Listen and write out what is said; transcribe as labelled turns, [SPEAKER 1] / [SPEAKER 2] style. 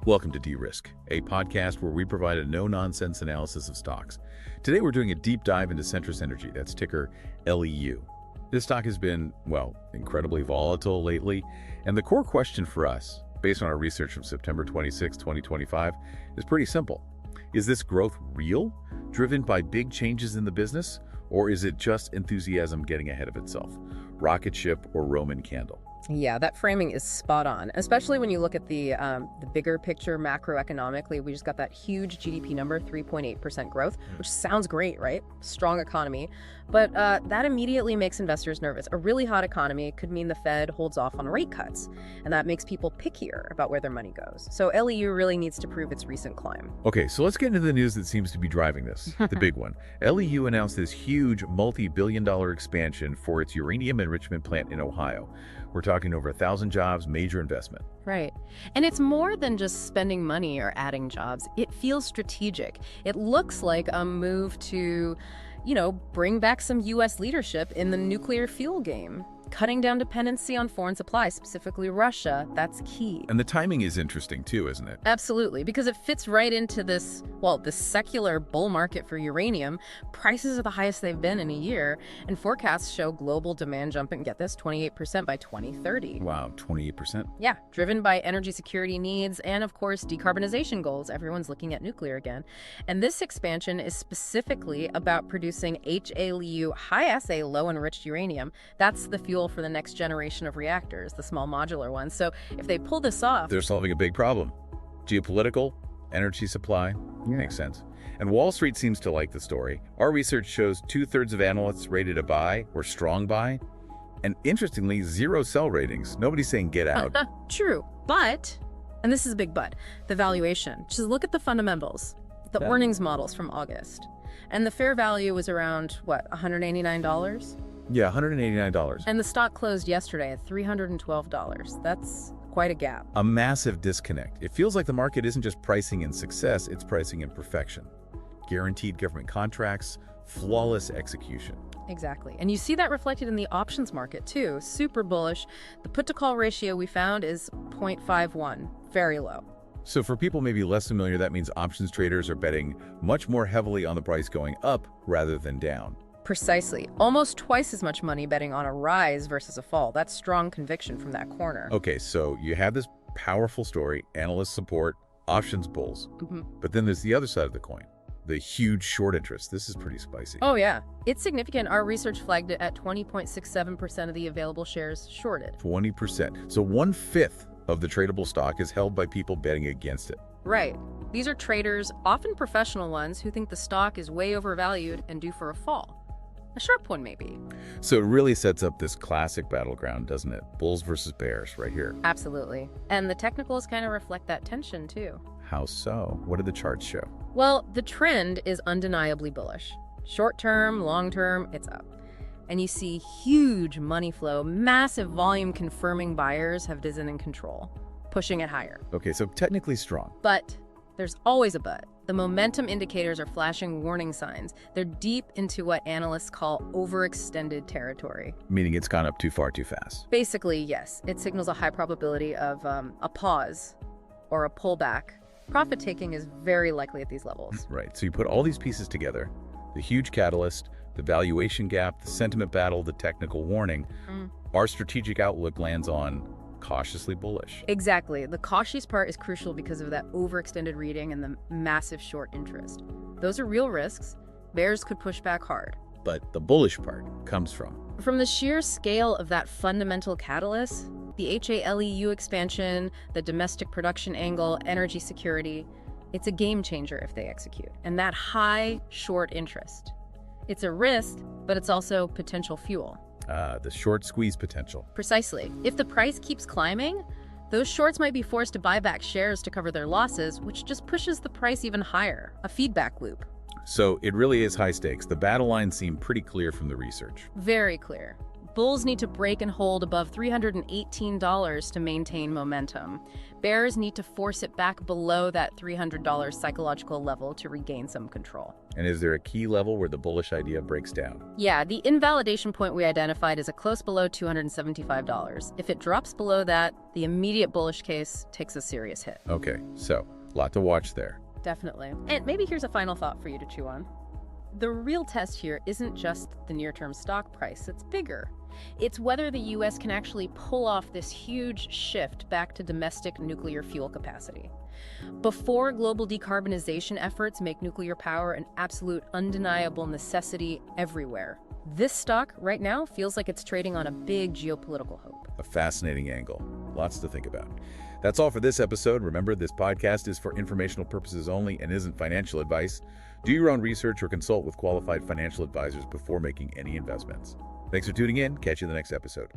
[SPEAKER 1] Welcome to De-Risk, a podcast where we provide a no-nonsense analysis of stocks. Today we're doing a deep dive into Centrus Energy, that's ticker LEU. This stock has been, well, incredibly volatile lately, and the core question for us, based on our research from September 26, 2025, is pretty simple. Is this growth real, driven by big changes in the business, or is it just enthusiasm getting ahead of itself? Rocket ship or Roman candle?
[SPEAKER 2] Yeah, that framing is spot on, especially when you look at the bigger picture macroeconomically. We just got that huge GDP number, 3.8% growth, which sounds great, right? Strong economy. But that immediately makes investors nervous. A really hot economy could mean the Fed holds off on rate cuts, and that makes people pickier about where their money goes. So LEU really needs to prove its recent climb.
[SPEAKER 1] Okay, so let's get into the news that seems to be driving this, the big one. LEU announced this huge multi-billion-dollar expansion for its uranium enrichment plant in Ohio. We're talking over 1,000 jobs, major investment.
[SPEAKER 2] Right. And it's more than just spending money or adding jobs. It feels strategic. It looks like a move to, bring back some U.S. leadership in the nuclear fuel game. Cutting down dependency on foreign supply, specifically Russia, that's key.
[SPEAKER 1] And the timing is interesting too, isn't it?
[SPEAKER 2] Absolutely, because it fits right into this secular bull market for uranium. Prices are the highest they've been in a year, and forecasts show global demand jumping, get this, 28% by 2030.
[SPEAKER 1] Wow, 28%?
[SPEAKER 2] Yeah, driven by energy security needs and, of course, decarbonization goals. Everyone's looking at nuclear again. And this expansion is specifically about producing HALEU, high-assay, low-enriched uranium. That's the fuel for the next generation of reactors, the small modular ones. So if they pull this off,
[SPEAKER 1] they're solving a big problem. Geopolitical, energy supply, makes sense. And Wall Street seems to like the story. Our research shows 2/3 of analysts rated a buy or strong buy. And interestingly, 0 sell ratings. Nobody's saying get out.
[SPEAKER 2] True. But, and this is a big but, the valuation. Just look at the fundamentals, the earnings models from August. And the fair value was around, $189?
[SPEAKER 1] Yeah, $189.
[SPEAKER 2] And the stock closed yesterday at $312. That's quite a gap.
[SPEAKER 1] A massive disconnect. It feels like the market isn't just pricing in success, it's pricing in perfection. Guaranteed government contracts, flawless execution.
[SPEAKER 2] Exactly. And you see that reflected in the options market too. Super bullish. The put-to-call ratio we found is 0.51. Very low.
[SPEAKER 1] So for people maybe less familiar, that means options traders are betting much more heavily on the price going up rather than down.
[SPEAKER 2] Precisely. Almost twice as much money betting on a rise versus a fall. That's strong conviction from that corner.
[SPEAKER 1] Okay, so you have this powerful story, analyst support, options bulls. But then there's the other side of the coin, the huge short interest. This is pretty spicy.
[SPEAKER 2] Oh, yeah. It's significant. Our research flagged it at 20.67% of the available shares shorted.
[SPEAKER 1] 20%. So 1/5 of the tradable stock is held by people betting against it.
[SPEAKER 2] Right. These are traders, often professional ones, who think the stock is way overvalued and due for a fall. A sharp one, maybe.
[SPEAKER 1] So it really sets up this classic battleground, doesn't it? Bulls versus bears right here.
[SPEAKER 2] Absolutely. And the technicals kind of reflect that tension, too.
[SPEAKER 1] How so? What do the charts show?
[SPEAKER 2] Well, the trend is undeniably bullish. Short term, long term, it's up. And you see huge money flow, massive volume confirming buyers have risen in control, pushing it higher.
[SPEAKER 1] Okay, so technically strong.
[SPEAKER 2] But there's always a but. The momentum indicators are flashing warning signs. They're deep into what analysts call overextended territory.
[SPEAKER 1] Meaning it's gone up too far too fast.
[SPEAKER 2] Basically, yes. It signals a high probability of a pause or a pullback. Profit taking is very likely at these levels.
[SPEAKER 1] Right. So you put all these pieces together, the huge catalyst, the valuation gap, the sentiment battle, the technical warning, our strategic outlook lands on cautiously bullish.
[SPEAKER 2] Exactly. The cautious part is crucial because of that overextended reading and the massive short interest. Those are real risks. Bears could push back hard.
[SPEAKER 1] But the bullish part comes from
[SPEAKER 2] the sheer scale of that fundamental catalyst, the HALEU expansion, the domestic production angle, energy security. It's a game changer if they execute. And that high short interest. It's a risk, but it's also potential fuel.
[SPEAKER 1] The short squeeze potential.
[SPEAKER 2] Precisely. If the price keeps climbing, those shorts might be forced to buy back shares to cover their losses, which just pushes the price even higher. A feedback loop.
[SPEAKER 1] So it really is high stakes. The battle lines seem pretty clear from the research.
[SPEAKER 2] Very clear. Bulls need to break and hold above $318 to maintain momentum. bears need to force it back below that $300 psychological level to regain some control.
[SPEAKER 1] And is there a key level where the bullish idea breaks down?
[SPEAKER 2] Yeah, the invalidation point we identified is a close below $275. If it drops below that, the immediate bullish case takes a serious hit.
[SPEAKER 1] Okay, so a lot to watch there.
[SPEAKER 2] Definitely. And maybe here's a final thought for you to chew on. The real test here isn't just the near-term stock price, it's bigger. It's whether the U.S. can actually pull off this huge shift back to domestic nuclear fuel capacity. Before global decarbonization efforts make nuclear power an absolute undeniable necessity everywhere, this stock right now feels like it's trading on a big geopolitical hope.
[SPEAKER 1] A fascinating angle. Lots to think about. That's all for this episode. Remember, this podcast is for informational purposes only and isn't financial advice. Do your own research or consult with qualified financial advisors before making any investments. Thanks for tuning in. Catch you in the next episode.